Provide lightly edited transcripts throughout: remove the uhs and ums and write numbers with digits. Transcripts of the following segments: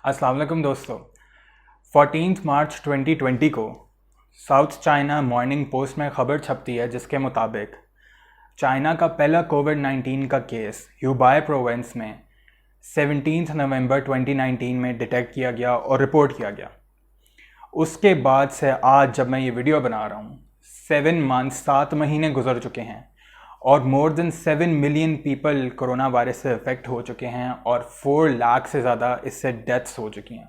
अस्सलाम वालेकुम दोस्तों। 14 मार्च 2020 को साउथ चाइना मॉर्निंग पोस्ट में खबर छपती है जिसके मुताबिक चाइना का पहला कोविड-19 का केस ह्यूबाई प्रोविंस में 17 नवंबर 2019 में डिटेक्ट किया गया और रिपोर्ट किया गया। उसके बाद से आज जब मैं ये वीडियो बना रहा हूँ 7 महीने गुजर चुके हैं और more than 7 million people corona virus से अफेक्ट हो चुके हैं और 4 लाख से ज़्यादा इससे डेथ्स हो चुकी हैं।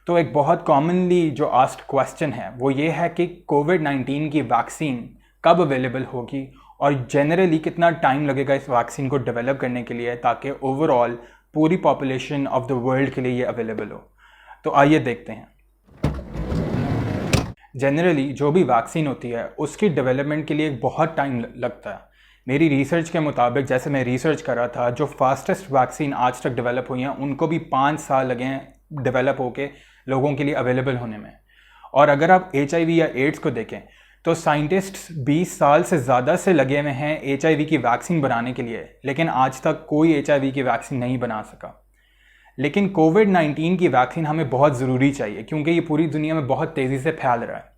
तो एक बहुत कॉमनली जो आस्क्ड क्वेश्चन है वो ये है कि कोविड-19 की वैक्सीन कब अवेलेबल होगी और जनरली कितना टाइम लगेगा इस वैक्सीन को डेवलप करने के लिए ताकि ओवरऑल पूरी पॉपुलेशन ऑफ द वर्ल्ड के लिए ये अवेलेबल हो। तो आइए देखते हैं। जनरली जो भी वैक्सीन होती है उसकी डेवलपमेंट के लिए बहुत टाइम लगता है। मेरी रिसर्च के मुताबिक जैसे मैं रिसर्च कर रहा था, जो फास्टेस्ट वैक्सीन आज तक डेवलप हुई हैं उनको भी 5 साल लगे हैं डेवलप होके लोगों के लिए अवेलेबल होने में। और अगर आप HIV या एड्स को देखें तो साइंटिस्ट्स 20 साल से ज़्यादा से लगे हुए हैं HIV की वैक्सीन बनाने के लिए, लेकिन आज तक कोई HIV की वैक्सीन नहीं बना सका। लेकिन कोविड-19 की वैक्सीन हमें बहुत ज़रूरी चाहिए क्योंकि ये पूरी दुनिया में बहुत तेज़ी से फैल रहा है।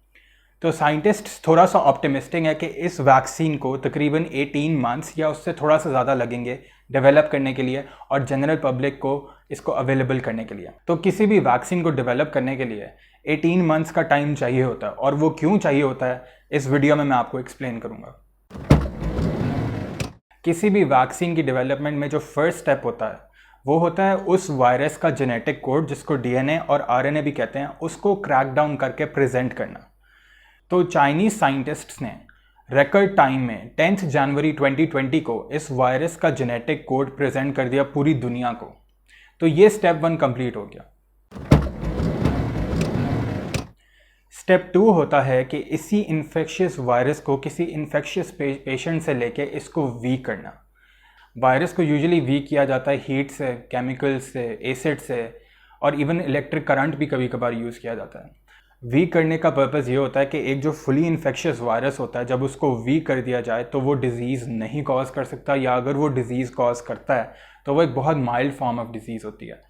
तो साइंटिस्ट्स थोड़ा सा ऑप्टिमिस्टिक है कि इस वैक्सीन को तकरीबन 18 मंथ्स या उससे थोड़ा सा ज़्यादा लगेंगे डेवलप करने के लिए और जनरल पब्लिक को इसको अवेलेबल करने के लिए। तो किसी भी वैक्सीन को डेवलप करने के लिए 18 मंथ्स का टाइम चाहिए होता है और वो क्यों चाहिए होता है इस वीडियो में मैं आपको एक्सप्लेन करूँगा। किसी भी वैक्सीन की डेवलपमेंट में जो फर्स्ट स्टेप होता है वो होता है उस वायरस का जेनेटिक कोड, जिसको DNA और RNA भी कहते हैं, उसको क्रैक डाउन करके प्रेजेंट करना। तो चाइनीज़ साइंटिस्ट्स ने रिकॉर्ड टाइम में 10 जनवरी 2020 को इस वायरस का जेनेटिक कोड प्रेजेंट कर दिया पूरी दुनिया को। तो ये स्टेप 1 कंप्लीट हो गया। स्टेप 2 होता है कि इसी इन्फेक्शियस वायरस को किसी इन्फेक्शियस पेशेंट से लेके इसको वीक करना। वायरस को यूजुअली वीक किया जाता है हीट से, केमिकल से, एसिड से और इवन इलेक्ट्रिक करंट भी कभी कभार यूज़ किया जाता है। वीक करने का पर्पज़ ये होता है कि एक जो फुली इन्फेक्शियस वायरस होता है जब उसको वीक कर दिया जाए तो वो डिज़ीज़ नहीं कॉज कर सकता, या अगर वो डिज़ीज़ कॉज करता है तो वो एक बहुत माइल्ड फॉर्म ऑफ डिज़ीज़ होती है।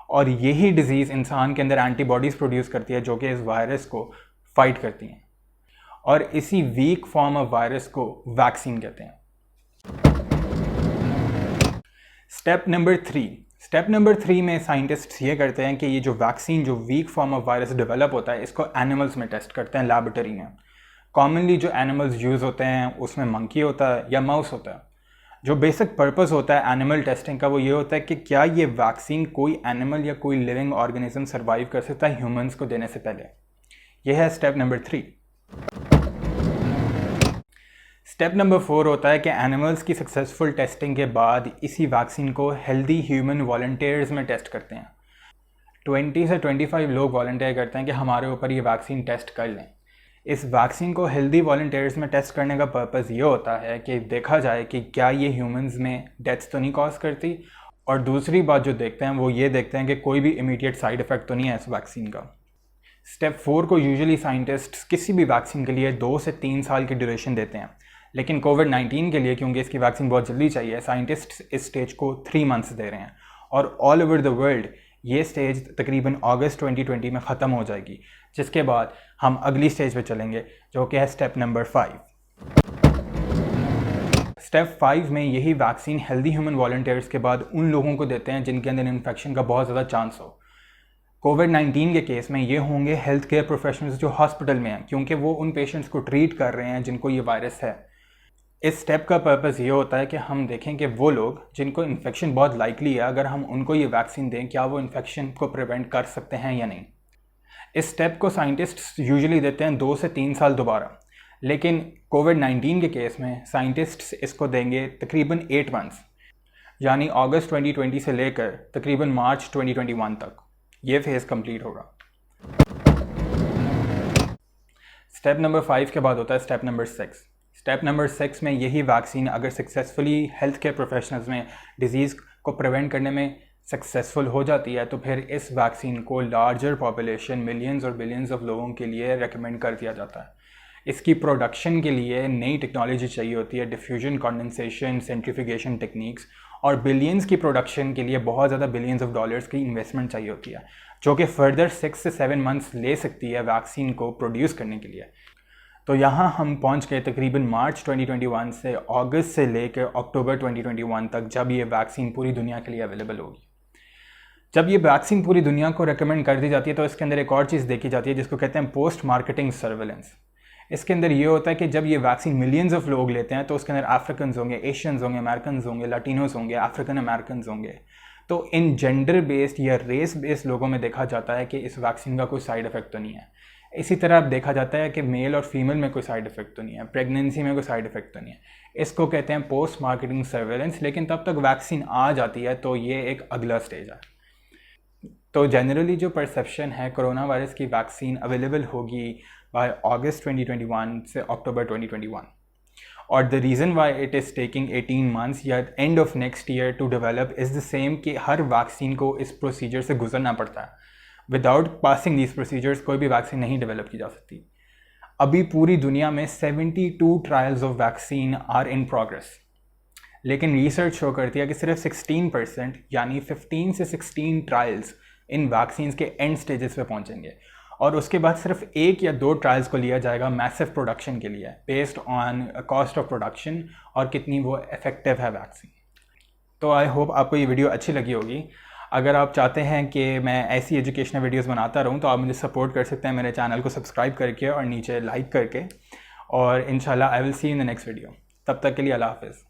और यही डिज़ीज़ इंसान के अंदर एंटीबॉडीज़ प्रोड्यूस करती है जो कि इस वायरस को फाइट करती हैं, और इसी वीक फॉर्म ऑफ वायरस को वैक्सीन कहते हैं। स्टेप नंबर 3 में साइंटिस्ट्स ये करते हैं कि ये जो वैक्सीन, जो weak form of virus develop होता है, इसको एनिमल्स में टेस्ट करते हैं लैबोरेटरी में। कॉमनली जो एनिमल्स यूज़ होते हैं उसमें मंकी होता है या माउस होता है। जो बेसिक पर्पस होता है एनिमल टेस्टिंग का वो ये होता है कि क्या ये वैक्सीन कोई एनिमल या कोई लिविंग ऑर्गेनिज्म सर्वाइव कर सकता है ह्यूमंस को देने से पहले। यह है स्टेप नंबर 3। स्टेप नंबर 4 होता है कि एनिमल्स की सक्सेसफुल टेस्टिंग के बाद इसी वैक्सीन को हेल्दी ह्यूमन वॉलंटियर्स में टेस्ट करते हैं। 20 से 25 लोग वॉलंटियर करते हैं कि हमारे ऊपर ये वैक्सीन टेस्ट कर लें। इस वैक्सीन को हेल्दी वॉलंटियर्स में टेस्ट करने का पर्पज़ ये होता है कि देखा जाए कि क्या ये ह्यूमंस में डेथ्स तो नहीं कॉज करती, और दूसरी बात जो देखते हैं वो ये देखते हैं कि कोई भी इमीडिएट साइड इफ़ेक्ट तो नहीं है इस वैक्सीन का। स्टेप 4 को यूजुअली साइंटिस्ट्स किसी भी वैक्सीन के लिए 2 से 3 साल की ड्यूरेशन देते हैं, लेकिन कोविड-19 के लिए क्योंकि इसकी वैक्सीन बहुत जल्दी चाहिए, साइंटिस्ट्स इस स्टेज को 3 मंथ्स दे रहे हैं। और ऑल ओवर द वर्ल्ड ये स्टेज तकरीबन अगस्त 2020 में ख़त्म हो जाएगी, जिसके बाद हम अगली स्टेज पे चलेंगे जो कि है स्टेप नंबर 5। स्टेप 5 में यही वैक्सीन हेल्दी ह्यूमन वॉलंटियर्स के बाद उन लोगों को देते हैं जिनके अंदर इन्फेक्शन का बहुत ज़्यादा चांस हो। कोविड-19 के केस में ये होंगे हेल्थ केयर प्रोफेशनल्स जो हॉस्पिटल में हैं, क्योंकि वो उन पेशेंट्स को ट्रीट कर रहे हैं जिनको ये वायरस है। इस स्टेप का पर्पज़ ये होता है कि हम देखें कि वो लोग जिनको इन्फेक्शन बहुत लाइकली है, अगर हम उनको ये वैक्सीन दें क्या वो इन्फेक्शन को प्रिवेंट कर सकते हैं या नहीं। इस स्टेप को साइंटिस्ट्स यूजुअली देते हैं 2 से 3 साल दोबारा, लेकिन कोविड-19 के केस में साइंटिस्ट्स इसको देंगे तकरीबन 8 मंथ्स, यानी अगस्त 2020 से लेकर तकरीबन मार्च 2021 तक ये फेज़ कंप्लीट होगा। स्टेप नंबर 5 के बाद होता है स्टेप नंबर 6। स्टेप नंबर 6 में यही वैक्सीन अगर सक्सेसफुली हेल्थ केयर प्रोफेशनल्स में डिज़ीज़ को प्रिवेंट करने में सक्सेसफुल हो जाती है तो फिर इस वैक्सीन को लार्जर पॉपुलेशन, मिलियंस और बिलियंस ऑफ लोगों के लिए रेकमेंड कर दिया जाता है। इसकी प्रोडक्शन के लिए नई टेक्नोलॉजी चाहिए होती है, डिफ्यूजन, कंडेंसेशन, सेंट्रीफ्यूगेशन टेक्निक्स, और बिलियंस की प्रोडक्शन के लिए बहुत ज़्यादा बिलियंस ऑफ डॉलर्स की इन्वेस्टमेंट चाहिए होती है, जो कि फर्दर 6 से 7 मंथ्स ले सकती है वैक्सीन को प्रोड्यूस करने के लिए। तो यहाँ हम पहुँच गए तकरीबन मार्च 2021 से अगस्त से लेकर अक्टूबर 2021 तक, जब ये वैक्सीन पूरी दुनिया के लिए अवेलेबल होगी। जब ये वैक्सीन पूरी दुनिया को रेकमेंड कर दी जाती है तो इसके अंदर एक और चीज़ देखी जाती है जिसको कहते हैं पोस्ट मार्केटिंग सर्वेलेंस। इसके अंदर ये होता है कि जब ये वैक्सीन मिलियंस ऑफ लोग लेते हैं तो उसके अंदर अफ्रीकन होंगे, एशियंस होंगे, अमेरिकन होंगे, लैटिनोस होंगे, अफ्रीकन अमेरिकन होंगे। तो इन जेंडर बेस्ड या रेस बेस्ड लोगों में देखा जाता है कि इस वैक्सीन का कोई साइड इफेक्ट तो नहीं है। इसी तरह अब देखा जाता है कि मेल और फीमेल में कोई साइड इफेक्ट तो नहीं है, प्रेगनेंसी में कोई साइड इफेक्ट तो नहीं है। इसको कहते हैं पोस्ट मार्केटिंग सर्वेलेंस। लेकिन तब तक वैक्सीन आ जाती है तो ये एक अगला स्टेज है। तो जनरली जो परसेप्शन है, कोरोना वायरस की वैक्सीन अवेलेबल होगी बाय अगस्त 2021 से अक्टूबर 2021, और the reason why it is taking 18 months या end of next year to develop is the same कि हर वैक्सीन को इस प्रोसीजर से गुजरना पड़ता है। विदाउट पासिंग दीज प्रोसीजर्स कोई भी वैक्सीन नहीं डेवलप की जा सकती। अभी पूरी दुनिया में 72 trials of vaccine are in progress, लेकिन रिसर्च शो करती है कि सिर्फ 16% यानी 15 से 16 ट्रायल्स इन वैक्सीन्स के एंड स्टेजेस पे पहुंचेंगे, और उसके बाद सिर्फ 1 या 2 ट्रायल्स को लिया जाएगा मैसिव प्रोडक्शन के लिए based on cost of production और कितनी वो इफेक्टिव है वैक्सीन। तो आई होप आपको ये वीडियो अच्छी लगी होगी। अगर आप चाहते हैं कि मैं ऐसी एजुकेशनल वीडियोस बनाता रहूं तो आप मुझे सपोर्ट कर सकते हैं मेरे चैनल को सब्सक्राइब करके और नीचे लाइक करके, और इंशाल्लाह I will see in the next video. तब तक के लिए अल्लाह हाफ़िज़।